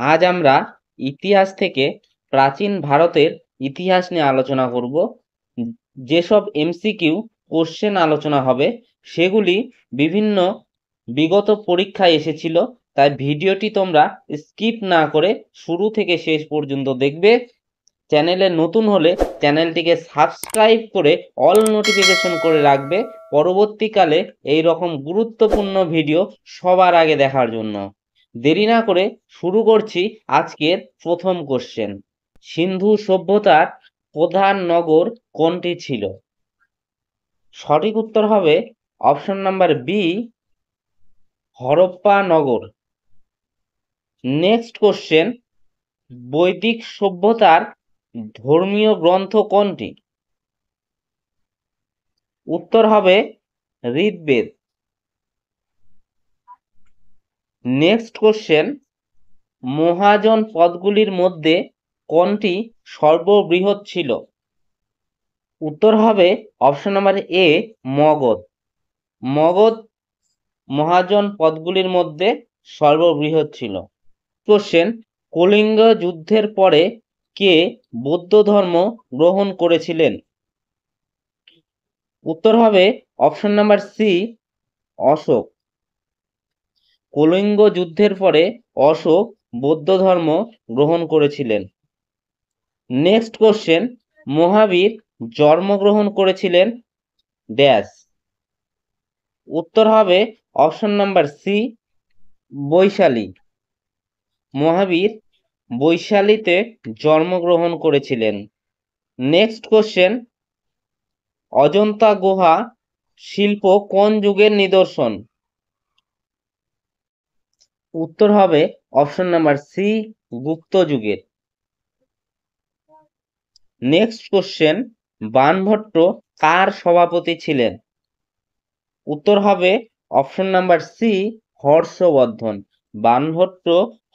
আজ আমরা ইতিহাস থেকে প্রাচীন ভারতের ইতিহাস নিয়ে আলোচনা করব। যেসব এমসিকিউ কোশ্চেন আলোচনা হবে সেগুলি বিভিন্ন বিগত পরীক্ষায় এসেছিল, তাই ভিডিওটি তোমরা স্কিপ না করে শুরু থেকে শেষ পর্যন্ত দেখবে। চ্যানেলে নতুন হলে চ্যানেলটিকে সাবস্ক্রাইব করে অল নোটিফিকেশন করে রাখবে পরবর্তীকালে এই রকম গুরুত্বপূর্ণ ভিডিও সবার আগে দেখার জন্য। দেরি না করে শুরু করছি আজকের প্রথম কোশ্চেন। সিন্ধু সভ্যতার প্রধান নগর কোনটি ছিল? সঠিক উত্তর হবে অপশন নাম্বার বি, হরপ্পা নগর। নেক্সট কোশ্চেন, বৈদিক সভ্যতার ধর্মীয় গ্রন্থ কোনটি? উত্তর হবে ঋগ্বেদ। নেক্সট কোশ্চেন, মহাজন পদগুলির মধ্যে কোনটি সর্ববৃহৎ ছিল? উত্তর হবে option number A, Magadha. Magadha মহাজন পদগুলির মধ্যে সর্ববৃহৎ ছিল। কোশ্চেন, কলিঙ্গ যুদ্ধের পরে কে বৌদ্ধ ধর্ম গ্রহণ করেছিলেন? উত্তর হবে option number C, Ashok. Kalinga যুদ্ধের পরে অশোক বৌদ্ধ ধর্ম গ্রহণ করেছিলেন। নেক্সট কোশ্চেন, মহাবীর জন্মগ্রহণ করেছিলেন ড্যাশ? উত্তর হবে অপশন নাম্বার সি, বৈশালী। মহাবীর বৈশালীতে জন্মগ্রহণ করেছিলেন। নেক্সট কোশ্চেন, অজন্তা গুহা শিল্প কোন যুগের নিদর্শন? উত্তর হবে অপশন নাম্বার সি, গুপ্ত যুগের। নেক্সট কোশ্চেন, বাণভট্ট কার সভাপতি ছিলেন? উত্তর হবে option number C, Harshavardhana. Banabhatta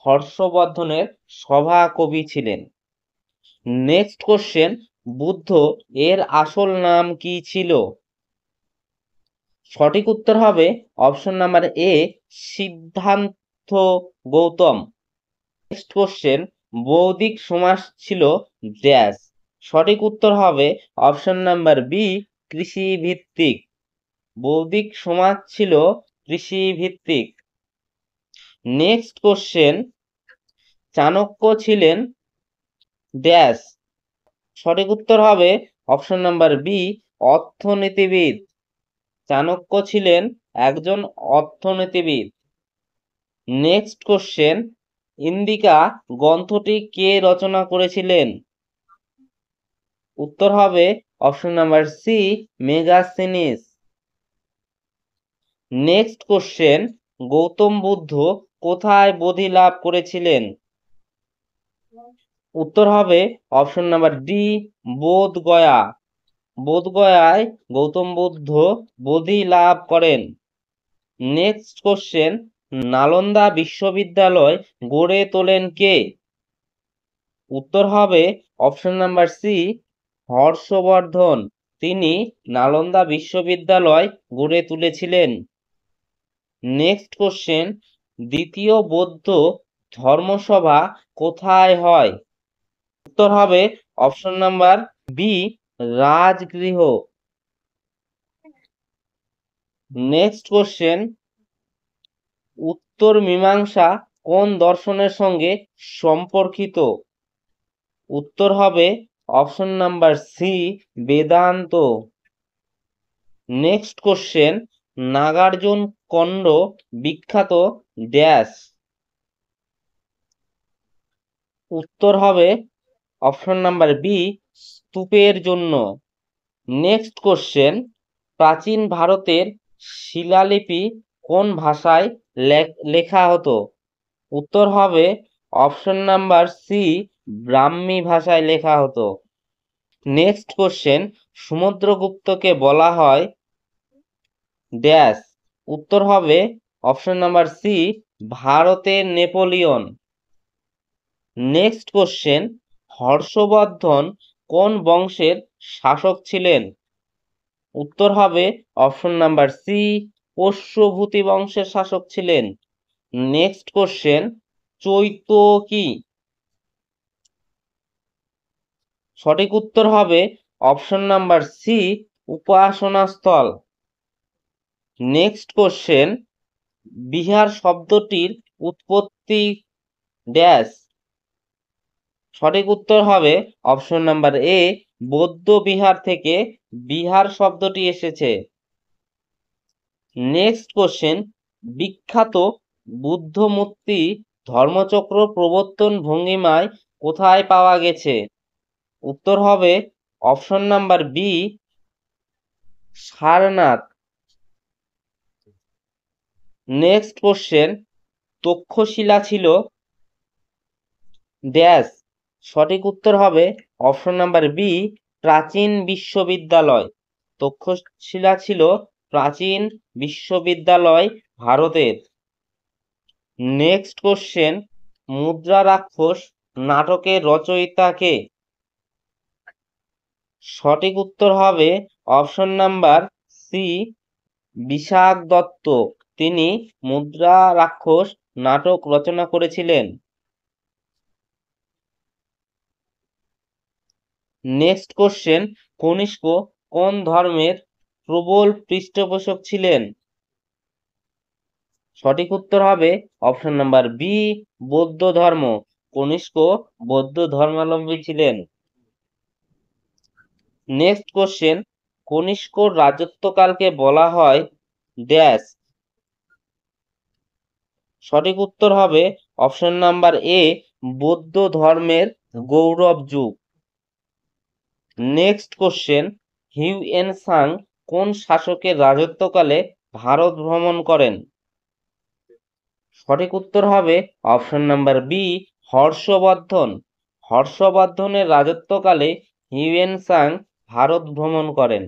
হর্ষবর্ধনের সভাকবি ছিলেন। নেক্সট কোশ্চেন, বুদ্ধ এর আসল নাম কি ছিল? সঠিক উত্তর হবে option number A, Siddhartha Gautam. Next question, বৌদ্ধিক সমাজ ছিল ড্যাশ? সঠিক উত্তর হবে অপশন নাম্বার বি, কৃষি ভিত্তিক। বৌদ্ধিক সমাজ ছিল কৃষি ভিত্তিক। নেক্সট কোশ্চেন, চাণক্য ছিলেন ড্যাশ? সঠিক উত্তর হবে অপশন নাম্বার বি, অর্থনীতিবিদ। চাণক্য ছিলেন একজন অর্থনীতিবিদ। নেক্সট কোশ্চেন, ইন্দিকা গ্রন্থটি কে রচনা করেছিলেন? উত্তর হবে option number C, Megasthenes. Next question, Gautama Buddha কোথায় বোধি লাভ করেছিলেন? উত্তর হবে অপশন নাম্বার ডি, বোধগয়া। বোধগয়ায় গৌতম বুদ্ধ বোধি লাভ করেন। নেক্সট কোশ্চেন, নালন্দা বিশ্ববিদ্যালয় গড়ে তোলেন কে? উত্তর হবে অপশন নাম্বার সি, হর্ষবর্ধন। তিনি নালন্দা বিশ্ববিদ্যালয় গড়ে তুলেছিলেন। নেক্সট কোশ্চেন, দ্বিতীয় বৌদ্ধ ধর্মসভা কোথায় হয়? উত্তর হবে option number B, Rajgriha. Next question, Uttara Mimamsa কোন দর্শনের সঙ্গে সম্পর্কিত? উত্তর হবে option number C, Vedanta. Next question, Nagarjunakonda বিখ্যাত ড্যাশ? উত্তর হবে অপশন নাম্বার বি, স্তূপের জন্য। নেক্সট কোশ্চেন, প্রাচীন ভারতের শিলালিপি কোন ভাষায় লেখা হতো? উত্তর হবে অপশন নাম্বার সি, ব্রাহ্মী ভাষায় লেখা হতো। নেক্সট কোশ্চেন, সমুদ্রগুপ্তকে বলা হয় ড্যাশ? উত্তর হবে অপশন নাম্বার সি, ভারতের নেপোলিয়ন। নেক্সট কোশ্চেন, হর্ষবর্ধন কোন বংশের শাসক ছিলেন? উত্তর হবে অপশন নাম্বার সি, অশ্বভূতি বংশের শাসক ছিলেন। নেক্সট কোশ্চেন, চৈত কি? সঠিক উত্তর হবে অপশন নাম্বার সি, উপাসনা স্থল। নেক্সট কোশ্চেন, বিহার শব্দটির উৎপত্তি ড্যাশ। সঠিক উত্তর হবে অপশন নাম্বার এ, বৌদ্ধ বিহার থেকে বিহার শব্দটি এসেছে। নেক্সট কোশ্চেন, বিখ্যাত বুদ্ধ মূর্তি ধর্মচক্র প্রবর্তন ভঙ্গিমায় কোথায় পাওয়া গেছে? উত্তর হবে option number B, Sarnath. Next question, Taxila ছিল ড্যাশ। সঠিক উত্তর হবে অপশন নাম্বার বি, প্রাচীন বিশ্ববিদ্যালয়। তক্ষশিলা ছিল প্রাচীন বিশ্ববিদ্যালয় ভারতের। নেক্সট কোশ্চেন, মুদ্রা রাক্ষস নাটকের রচয়িতা কে? সঠিক উত্তর হবে option number C, Vishakhadatta. তিনি মুদ্রা রাক্ষস নাটক রচনা করেছিলেন। নেক্সট কোশ্চেন, কনিষ্ক কোন ধর্মের প্রবল পৃষ্ঠপোষক ছিলেন? সঠিক উত্তর হবে অপশন নাম্বার বি, বৌদ্ধ ধর্ম। কনিষ্ক বৌদ্ধ ধর্মাবলম্বী ছিলেন। নেক্সট কোশ্চেন, কনিষ্কর রাজত্বকালকে বলা হয় ড্যাশ। সঠিক উত্তর হবে অপশন নাম্বার এ, বৌদ্ধ ধর্মের গৌরব যুগ। নেক্সট কোশ্চেন, হিউয়েন সাং কোন শাসকের রাজত্বকালে ভারত ভ্রমণ করেন? সঠিক উত্তর হবে অপশন নাম্বার বি, হর্ষবর্ধন। হর্ষবর্ধনের রাজত্বকালে হিউয়েন সাং ভারত ভ্রমণ করেন।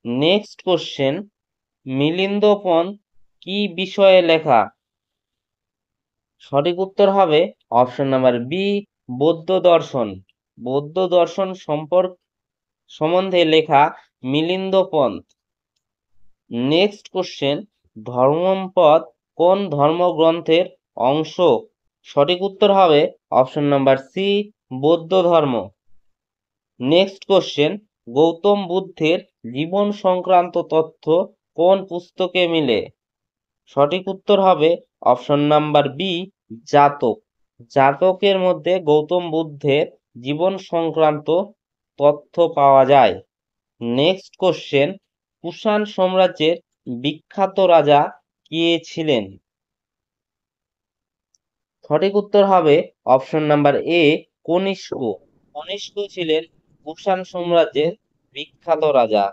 নেক্সট কোশ্চেন, মিলিন্দ পন্থ কি বিষয়ে লেখা? সঠিক উত্তর হবে অপশন নাম্বার বি, বৌদ্ধ দর্শন। বৌদ্ধ দর্শন সম্বন্ধে লেখা মিলিন্দ পন্থ। নেক্সট কোশ্চেন, ধর্মপদ কোন ধর্মগ্রন্থের অংশ? সঠিক উত্তর হবে অপশন নাম্বার সি, বৌদ্ধ ধর্ম। নেক্সট কোশ্চেন, গৌতম বুদ্ধের জীবন সংক্রান্ত তথ্য কোন পুস্তকে মিলে? সঠিক উত্তর হবে অপশন নাম্বার বি, জাতক। জাতকের মধ্যে গৌতম বুদ্ধের জীবন সংক্রান্ত তথ্য পাওয়া যায়। নেক্সট কোশ্চেন, কুষাণ সাম্রাজ্যের বিখ্যাত রাজা কে ছিলেন? সঠিক উত্তর হবে অপশন নাম্বার এ, কনিষ্ক। কনিষ্ক ছিলেন কুষাণ সাম্রাজ্যের বিখ্যাত রাজা।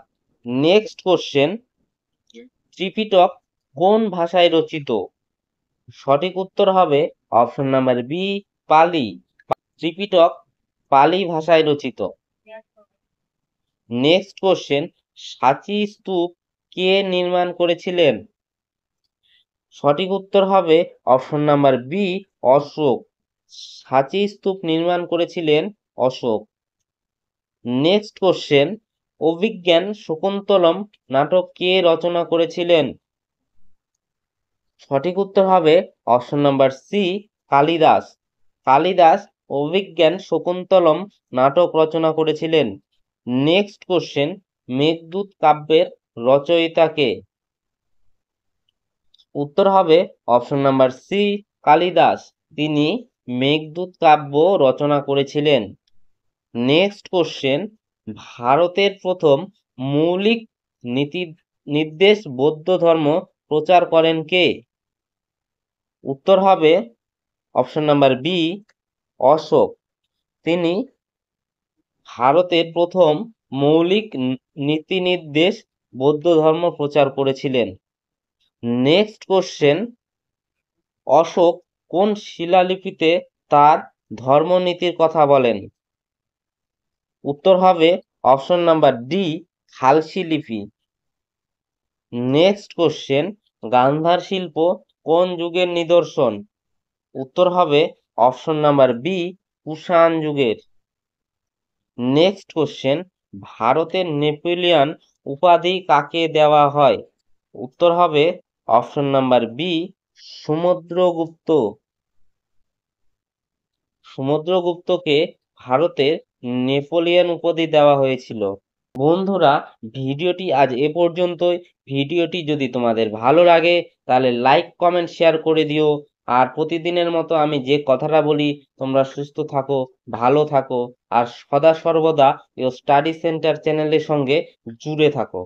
নেক্সট কোশ্চেন, ত্রিপিটক কোন ভাষায় রচিত? সঠিক উত্তর হবে অপশন নাম্বার বি, পালি। ত্রিপিটক পালি ভাষায় রচিত। নেক্সট কোশ্চেন, সাঁচি স্তূপ কে নির্মাণ করেছিলেন? সঠিক উত্তর হবে অপশন নাম্বার বি, অশোক। সাঁচি স্তূপ নির্মাণ করেছিলেন অশোক। নেক্সট কোশ্চেন, অভিজ্ঞান শকুন্তলম নাটক কে রচনা করেছিলেন? সঠিক উত্তর হবে option number C, Kalidasa. Kalidasa Abhijnana Shakuntalam নাটক রচনা করেছিলেন। নেক্সট কোশ্চেন, মেঘদূত কাব্যের রচয়িতা কে? উত্তর হবে অপশন নাম্বার সি, কালিদাস। তিনি মেঘদূত কাব্য রচনা করেছিলেন। নেক্সট কোশ্চেন, ভারতের প্রথম মৌলিক নীতি নির্দেশ বৌদ্ধ ধর্ম প্রচার করেন কে? উত্তর হবে অপশন নাম্বার বি, অশোক। তিনি ভারতের প্রথম মৌলিক নীতি নির্দেশ বৌদ্ধ ধর্ম প্রচার করেছিলেন। নেক্সট কোশ্চেন, অশোক কোন শিলালিপিতে তার ধর্মনীতির কথা বলেন? উত্তর হবে অপশন নাম্বার ডি, খালসি লিপি। নেক্সট কোশ্চেন, গান্ধার শিল্প কোন যুগের নিদর্শন? উত্তর হবে অপশন নাম্বার বি, কুষাণ যুগের। নেক্সট কোশ্চেন, ভারতের নেপোলিয়ন উপাধি কাকে দেওয়া হয়? উত্তর হবে অপশন নাম্বার বি, সমুদ্রগুপ্ত। সমুদ্রগুপ্তকে ভারতের নেপোলিয়ন উপাধি দেওয়া হয়েছিল। বন্ধুরা, ভিডিওটি আজ এ পর্যন্তই। ভিডিওটি যদি তোমাদের ভালো লাগে তাহলে লাইক কমেন্ট শেয়ার করে দিও। আর প্রতিদিনের মতো আমি যে কথাটা বলি, তোমরা সুস্থ থাকো, ভালো থাকো আর সদা সর্বদা স্টাডি সেন্টার চ্যানেলের সঙ্গে জুড়ে থাকো।